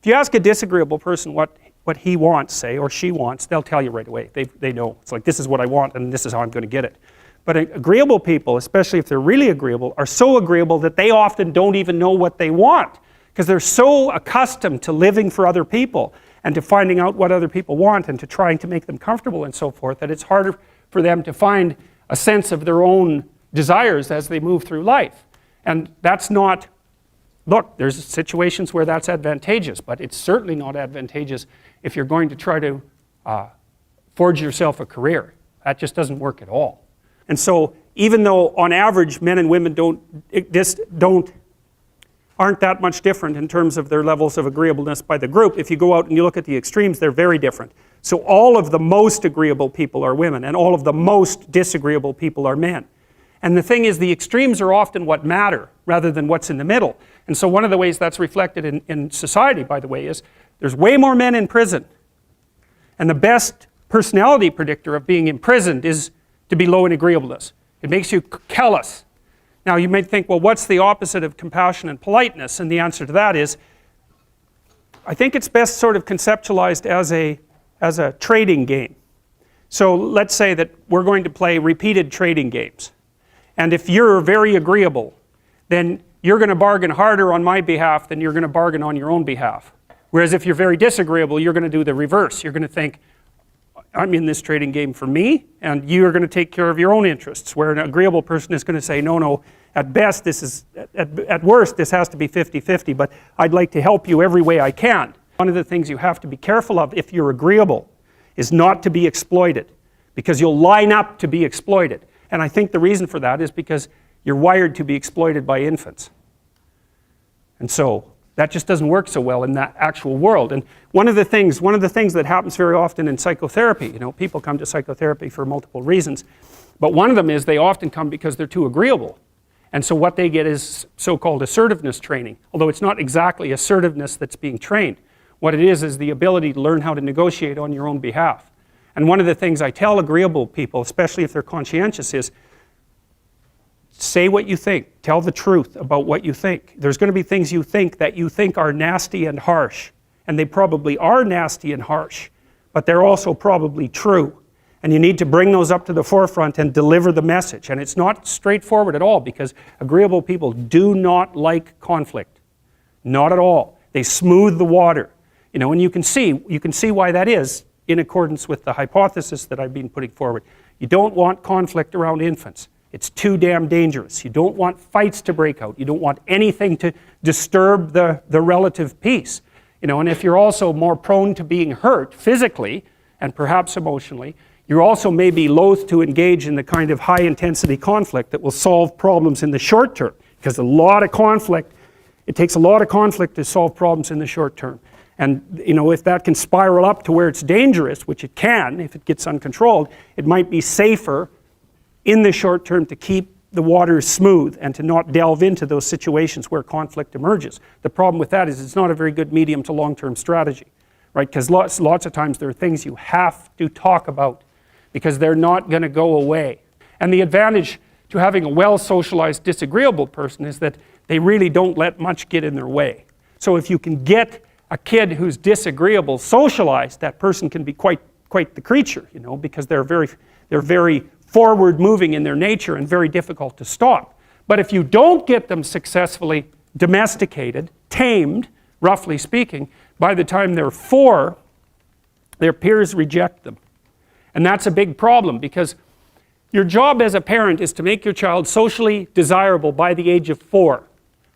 If you ask a disagreeable person what he wants, say, or she wants, they'll tell you right away. They know. It's like, this is what I want and this is how I'm going to get it. But agreeable people, especially if they're really agreeable, are so agreeable that they often don't even know what they want, because they're so accustomed to living for other people and to finding out what other people want and to trying to make them comfortable and so forth, that it's harder for them to find a sense of their own desires as they move through life. And that's not, look, there's situations where that's advantageous, but it's certainly not advantageous if you're going to try to forge yourself a career. That just doesn't work at all. And so even though on average men and women aren't that much different in terms of their levels of agreeableness by the group, if you go out and you look at the extremes, they're very different. So all of the most agreeable people are women, and all of the most disagreeable people are men. And the thing is, the extremes are often what matter rather than what's in the middle. And so one of the ways that's reflected in society, by the way, is there's way more men in prison. And the best personality predictor of being imprisoned is to be low in agreeableness. It makes you callous. Now you might think, well, what's the opposite of compassion and politeness? And the answer to that is, I think it's best sort of conceptualized as a trading game. So let's say that we're going to play repeated trading games. And if you're very agreeable, then you're going to bargain harder on my behalf than you're going to bargain on your own behalf. Whereas if you're very disagreeable, you're going to do the reverse. You're going to think, I'm in this trading game for me, and you're going to take care of your own interests. Where an agreeable person is going to say, no, at best this is, at worst this has to be 50-50, but I'd like to help you every way I can. One of the things you have to be careful of if you're agreeable is not to be exploited, because you'll line up to be exploited. And I think the reason for that is because you're wired to be exploited by infants. And so that just doesn't work so well in that actual world. And one of the things that happens very often in psychotherapy, people come to psychotherapy for multiple reasons, but one of them is they often come because they're too agreeable. And so what they get is so-called assertiveness training, although it's not exactly assertiveness that's being trained. What it is the ability to learn how to negotiate on your own behalf. And one of the things I tell agreeable people, especially if they're conscientious, is say what you think. Tell the truth about what you think. There's going to be things you think that you think are nasty and harsh. And they probably are nasty and harsh. But they're also probably true. And you need to bring those up to the forefront and deliver the message. And it's not straightforward at all, because agreeable people do not like conflict. Not at all. They smooth the water. And you can see why that is in accordance with the hypothesis that I've been putting forward. You don't want conflict around infants. It's too damn dangerous. You don't want fights to break out. You don't want anything to disturb the relative peace. And if you're also more prone to being hurt physically and perhaps emotionally, you're also maybe loath to engage in the kind of high-intensity conflict that will solve problems in the short term. Because it takes a lot of conflict to solve problems in the short term. And if that can spiral up to where it's dangerous, which it can if it gets uncontrolled, it might be safer in the short term to keep the waters smooth and to not delve into those situations where conflict emerges. The problem with that is it's not a very good medium to long-term strategy, right? Because lots of times there are things you have to talk about because they're not going to go away. And the advantage to having a well-socialized disagreeable person is that they really don't let much get in their way. So if you can get a kid who's disagreeable socialized, that person can be quite the creature, because they're very forward-moving in their nature and very difficult to stop. But if you don't get them successfully domesticated, tamed, roughly speaking, by the time they're 4, their peers reject them. And that's a big problem, because your job as a parent is to make your child socially desirable by the age of 4.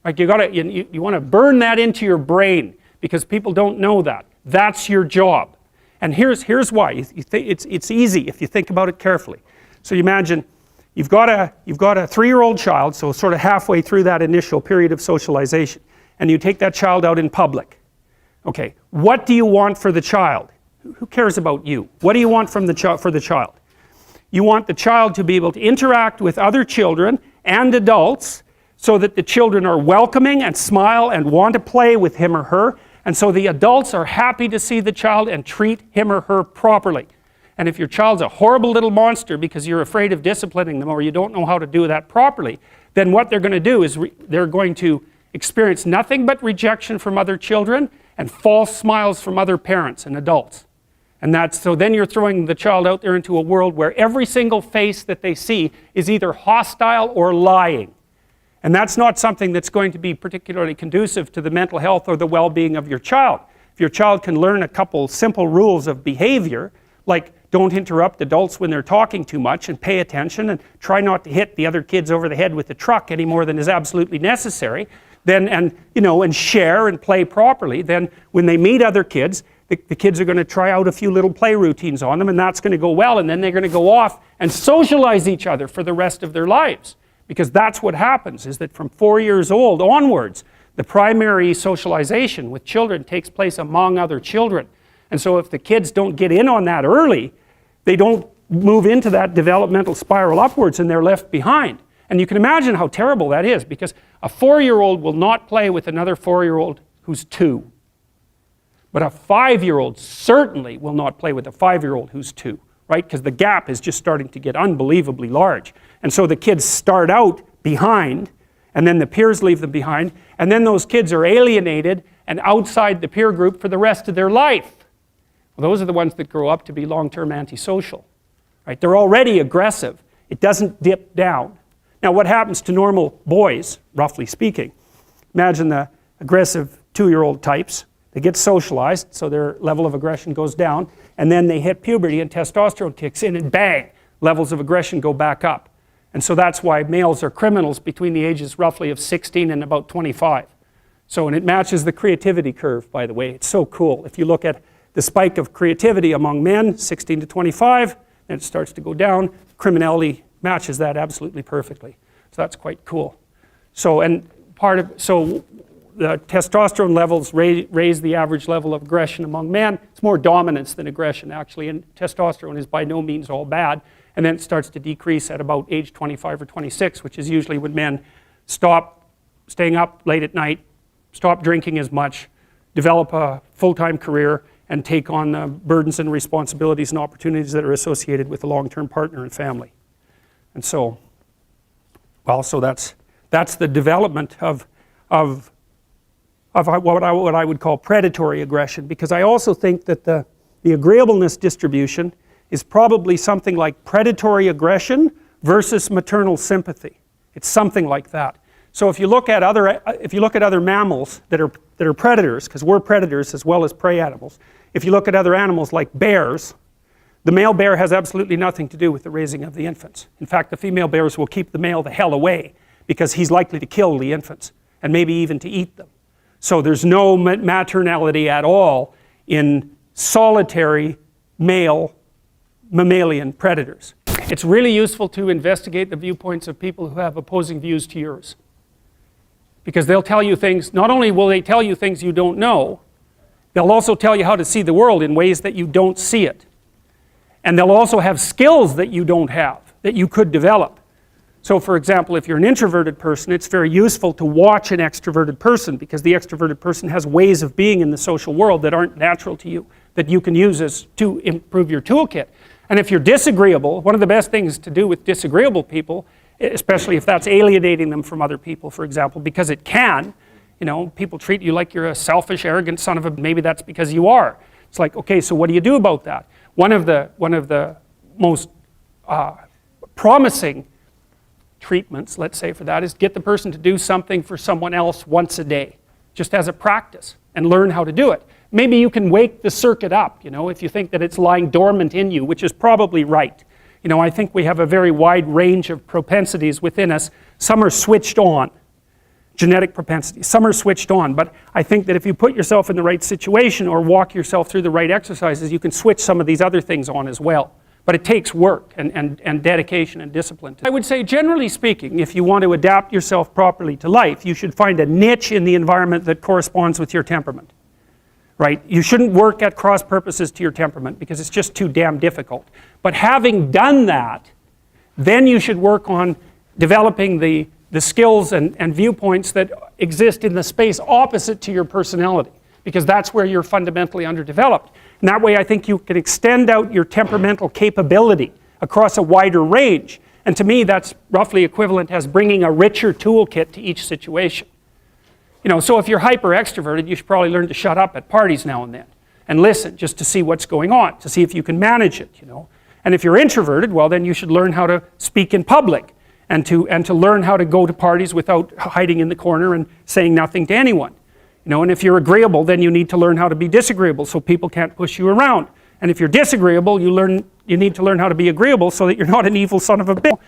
Like you want to burn that into your brain, because people don't know that. That's your job. And here's why. It's easy if you think about it carefully. So you imagine you've got a 3-year-old child, so sort of halfway through that initial period of socialization, and you take that child out in public. Okay, what do you want for the child? Who cares about you? What do you want for the child? You want the child to be able to interact with other children and adults so that the children are welcoming and smile and want to play with him or her, and so the adults are happy to see the child and treat him or her properly. And if your child's a horrible little monster because you're afraid of disciplining them or you don't know how to do that properly, then what they're going to do is they're going to experience nothing but rejection from other children, and false smiles from other parents and adults. And so then you're throwing the child out there into a world where every single face that they see is either hostile or lying. And that's not something that's going to be particularly conducive to the mental health or the well-being of your child. If your child can learn a couple simple rules of behavior, like don't interrupt adults when they're talking too much, and pay attention, and try not to hit the other kids over the head with the truck any more than is absolutely necessary, then, and share and play properly, then when they meet other kids, the kids are going to try out a few little play routines on them, and that's going to go well, and then they're going to go off and socialize each other for the rest of their lives. Because that's what happens, is that from 4 years old onwards, the primary socialization with children takes place among other children. And so if the kids don't get in on that early, they don't move into that developmental spiral upwards, and they're left behind. And you can imagine how terrible that is, because a 4-year-old will not play with another 4-year-old who's 2. But a 5-year-old certainly will not play with a 5-year-old who's 2, right? Because the gap is just starting to get unbelievably large. And so the kids start out behind, and then the peers leave them behind, and then those kids are alienated and outside the peer group for the rest of their life. Well, those are the ones that grow up to be long-term antisocial, right? They're already aggressive. It doesn't dip down. Now, what happens to normal boys, roughly speaking? Imagine the aggressive 2-year-old types. They get socialized, so their level of aggression goes down, and then they hit puberty and testosterone kicks in, and bang, levels of aggression go back up. And so that's why males are criminals between the ages roughly of 16 and about 25. So, and it matches the creativity curve, by the way. It's so cool. If you look at the spike of creativity among men, 16 to 25, then it starts to go down. Criminality matches that absolutely perfectly. So that's quite cool. So, the testosterone levels raise the average level of aggression among men. It's more dominance than aggression, actually, and testosterone is by no means all bad. And then it starts to decrease at about age 25 or 26, which is usually when men stop staying up late at night, stop drinking as much, develop a full-time career, and take on the burdens and responsibilities and opportunities that are associated with a long-term partner and family. And so, well, so that's the development of what I would call predatory aggression, because I also think that the agreeableness distribution is probably something like predatory aggression versus maternal sympathy. It's something like that. So if you look at other mammals that are predators, because we're predators as well as prey animals, if you look at other animals like bears, the male bear has absolutely nothing to do with the raising of the infants. In fact, the female bears will keep the male the hell away, because he's likely to kill the infants and maybe even to eat them. So there's no maternality at all in solitary male mammalian predators. It's really useful to investigate the viewpoints of people who have opposing views to yours, because they'll tell you things. Not only will they tell you things you don't know, they'll also tell you how to see the world in ways that you don't see it. And they'll also have skills that you don't have, that you could develop. So for example, if you're an introverted person, it's very useful to watch an extroverted person, because the extroverted person has ways of being in the social world that aren't natural to you, that you can use to improve your toolkit. And if you're disagreeable, one of the best things to do with disagreeable people, especially if that's alienating them from other people, for example, because it can, people treat you like you're a selfish, arrogant son of a, maybe that's because you are. It's like, okay, so what do you do about that? One of the most promising treatments, let's say, for that is get the person to do something for someone else once a day, just as a practice, and learn how to do it. Maybe you can wake the circuit up, if you think that it's lying dormant in you, which is probably right. I think we have a very wide range of propensities within us. Some are switched on, genetic propensities. Some are switched on, but I think that if you put yourself in the right situation or walk yourself through the right exercises, you can switch some of these other things on as well. But it takes work and dedication and discipline. I would say, generally speaking, if you want to adapt yourself properly to life, you should find a niche in the environment that corresponds with your temperament. Right? You shouldn't work at cross purposes to your temperament, because it's just too damn difficult. But having done that, then you should work on developing the skills and viewpoints that exist in the space opposite to your personality, because that's where you're fundamentally underdeveloped. And that way I think you can extend out your temperamental capability across a wider range. And to me, that's roughly equivalent as bringing a richer toolkit to each situation. You know, so if you're hyper extroverted, you should probably learn to shut up at parties now and then and listen just to see what's going on, to see if you can manage it, you know. And if you're introverted, well, then you should learn how to speak in public and to learn how to go to parties without hiding in the corner and saying nothing to anyone. You know, and if you're agreeable, then you need to learn how to be disagreeable so people can't push you around. And if you're disagreeable, you need to learn how to be agreeable so that you're not an evil son of a bitch.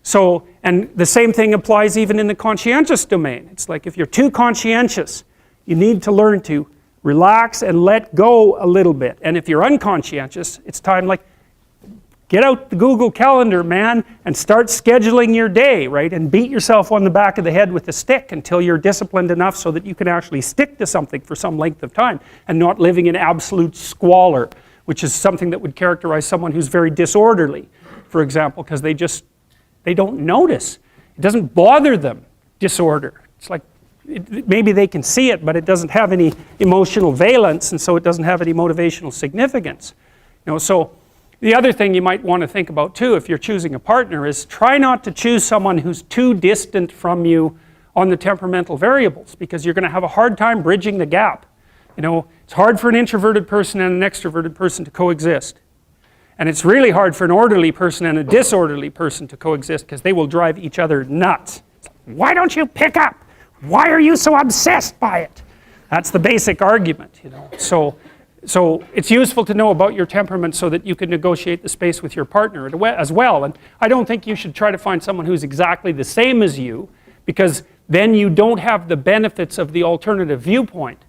So, and the same thing applies even in the conscientious domain. It's like if you're too conscientious, you need to learn to relax and let go a little bit. And if you're unconscientious, it's time like, get out the Google Calendar, man, and start scheduling your day, right? And beat yourself on the back of the head with a stick until you're disciplined enough so that you can actually stick to something for some length of time and not living in absolute squalor, which is something that would characterize someone who's very disorderly, for example, because they don't notice. It doesn't bother them, disorder. It's like, maybe they can see it, but it doesn't have any emotional valence, and so it doesn't have any motivational significance. You know, so the other thing you might want to think about too, if you're choosing a partner, is try not to choose someone who's too distant from you on the temperamental variables, because you're going to have a hard time bridging the gap. You know, it's hard for an introverted person and an extroverted person to coexist. And it's really hard for an orderly person and a disorderly person to coexist because they will drive each other nuts. Why don't you pick up? Why are you so obsessed by it? That's the basic argument, you know. So it's useful to know about your temperament so that you can negotiate the space with your partner as well. And I don't think you should try to find someone who's exactly the same as you, because then you don't have the benefits of the alternative viewpoint.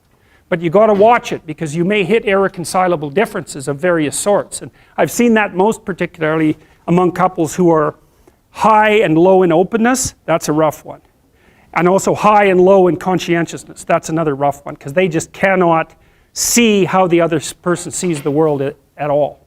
But you got to watch it, because you may hit irreconcilable differences of various sorts. And I've seen that most particularly among couples who are high and low in openness. That's a rough one. And also high and low in conscientiousness. That's another rough one, because they just cannot see how the other person sees the world at all.